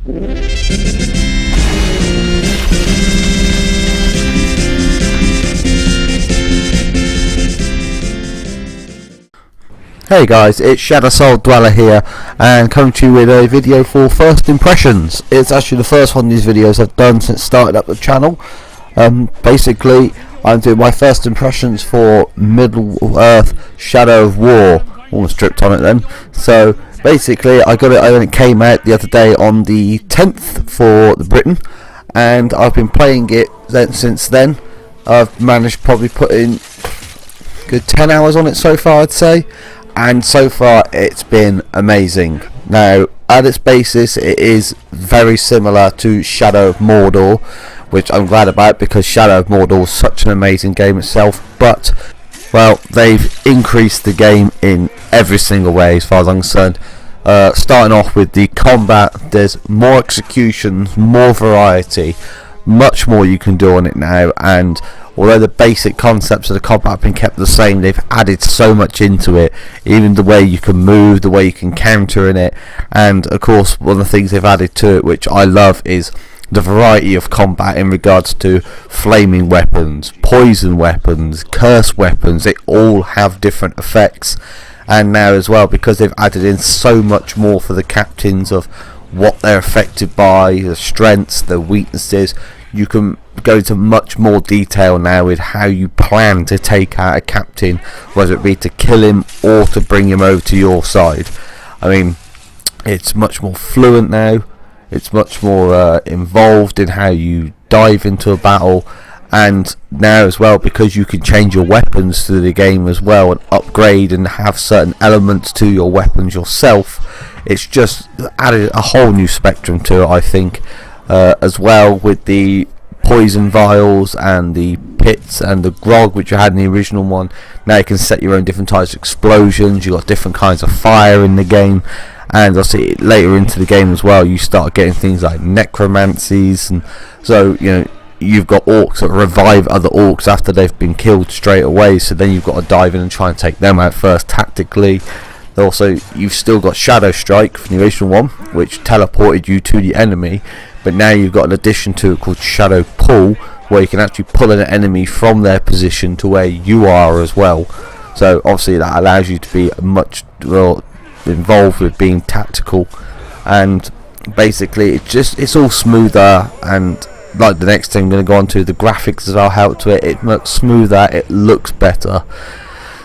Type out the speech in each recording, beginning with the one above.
Hey guys, it's Shadow Soul Dweller here, and coming to you with a video for first impressions. It's actually the first one of these videos I've done since starting up the channel. Basically, I'm doing my first impressions for Middle Earth Shadow of War. Almost tripped on it then. So basically, I got it when it came out the other day on the 10th for Britain, and I've been playing it since then. I've managed to probably put in a good 10 hours on it so far, I'd say. And so far it's been amazing. Now, at its basis, it is very similar to Shadow of Mordor, which I'm glad about because Shadow of Mordor is such an amazing game itself. But, well, they've increased the game in every single way as far as I'm concerned. Starting off with the combat, there's more executions, more variety, much more you can do on it now, and although the basic concepts of the combat have been kept the same, they've added so much into it, even the way you can move, the way you can counter in it. And of course, one of the things they've added to it, which I love, is the variety of combat in regards to flaming weapons, poison weapons, curse weapons. They all have different effects, and now as well, because they've added in so much more for the captains of what they're affected by, the strengths, the weaknesses, you can go into much more detail now with how you plan to take out a captain, whether it be to kill him or to bring him over to your side. I mean, it's much more fluent now, it's much more involved in how you dive into a battle, and now as well, because you can change your weapons through the game as well and upgrade and have certain elements to your weapons yourself, it's just added a whole new spectrum to it, I think. As well, with the poison vials and the pits and the grog which you had in the original one, now you can set your own different types of explosions. You've got different kinds of fire in the game, and obviously later into the game as well you start getting things like necromancies, and so you've got orcs that revive other orcs after they've been killed straight away, so then you've got to dive in and try and take them out first tactically. Also, you've still got Shadow Strike from the original one, which teleported you to the enemy, but now you've got an addition to it called Shadow Pull, where you can actually pull an enemy from their position to where you are as well. So obviously that allows you to be much more involved with being tactical, and basically it's all smoother. And like the next thing I'm going to go on to, the graphics as well help to it. It looks smoother, it looks better,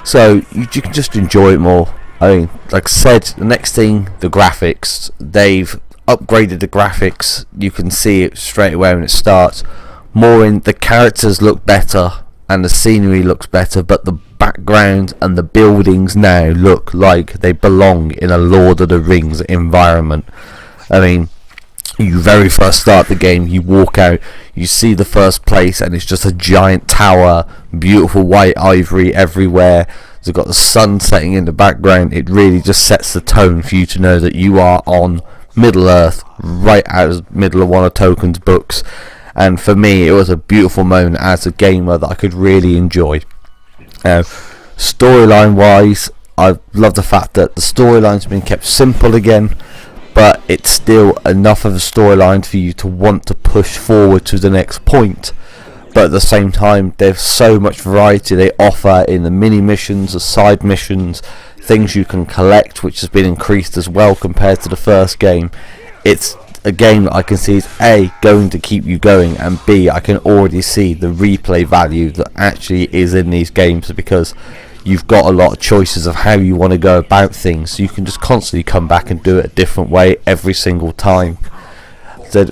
so you can just enjoy it more. I mean, like I said, the next thing, the graphics. They've upgraded the graphics. You can see it straight away when it starts. More in the characters look better and the scenery looks better, but the background and the buildings now look like they belong in a Lord of the Rings environment. I mean, you very first start the game, you walk out, you see the first place, and it's just a giant tower, beautiful white ivory everywhere. You've got the sun setting in the background. It really just sets the tone for you to know that you are on Middle Earth, right out of the middle of one of Tolkien's books. And for me, it was a beautiful moment as a gamer that I could really enjoy. Storyline wise, I love the fact that the storyline's been kept simple again, but it's still enough of a storyline for you to want to push forward to the next point. But at the same time, there's so much variety they offer in the mini missions, the side missions, things you can collect, which has been increased as well compared to the first game. It's a game that I can see is A, going to keep you going, and B, I can already see the replay value that actually is in these games, because you've got a lot of choices of how you want to go about things, so you can just constantly come back and do it a different way every single time. So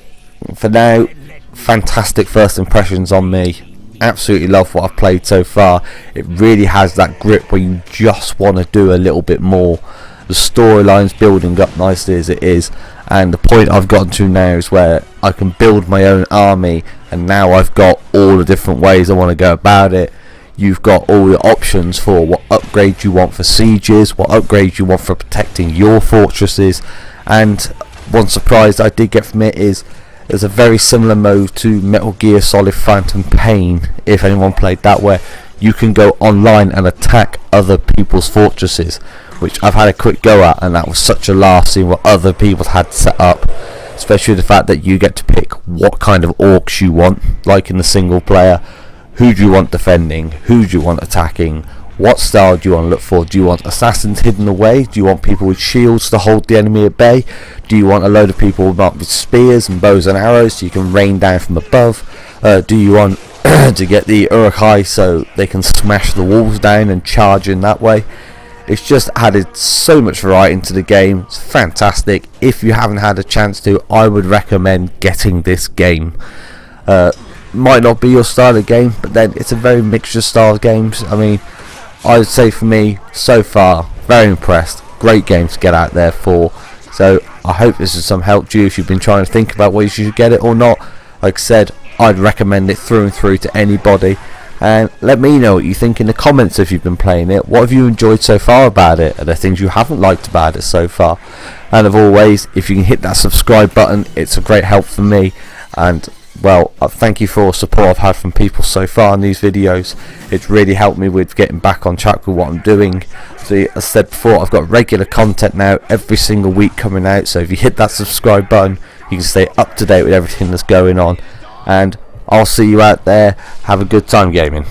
for now, fantastic first impressions on me. Absolutely love what I've played so far. It really has that grip where you just want to do a little bit more. The storyline's building up nicely as it is, and the point I've gotten to now is where I can build my own army, and now I've got all the different ways I want to go about it. You've got all the options for what upgrades you want for sieges, what upgrades you want for protecting your fortresses. And one surprise I did get from it is there's a very similar mode to Metal Gear Solid Phantom Pain, if anyone played that, where you can go online and attack other people's fortresses, which I've had a quick go at, and that was such a laugh seeing what other people had set up. especially the fact that you get to pick what kind of orcs you want, like in the single player. Who do you want defending? Who do you want attacking? What style do you want to look for? Do you want assassins hidden away? Do you want people with shields to hold the enemy at bay? Do you want a load of people with spears and bows and arrows so you can rain down from above? Do you want to get the Uruk-hai so they can smash the walls down and charge in that way? It's just added so much variety into the game. It's fantastic. If you haven't had a chance to, I would recommend getting this game. Might not be your style of game, but then it's a very mixture style of games. I mean, I would say for me, so far, very impressed. Great game to get out there for. So I hope this has some help to you if you've been trying to think about whether you should get it or not. Like I said, I'd recommend it through and through to anybody. And let me know what you think in the comments if you've been playing it. What have you enjoyed so far about it? Are there things you haven't liked about it so far? And as always, if you can hit that subscribe button, it's a great help for me. And well, thank you for all the support I've had from people so far in these videos. It's really helped me with getting back on track with what I'm doing. So as I said before, I've got regular content now every single week coming out. So if you hit that subscribe button, you can stay up to date with everything that's going on. And I'll see you out there. Have a good time gaming.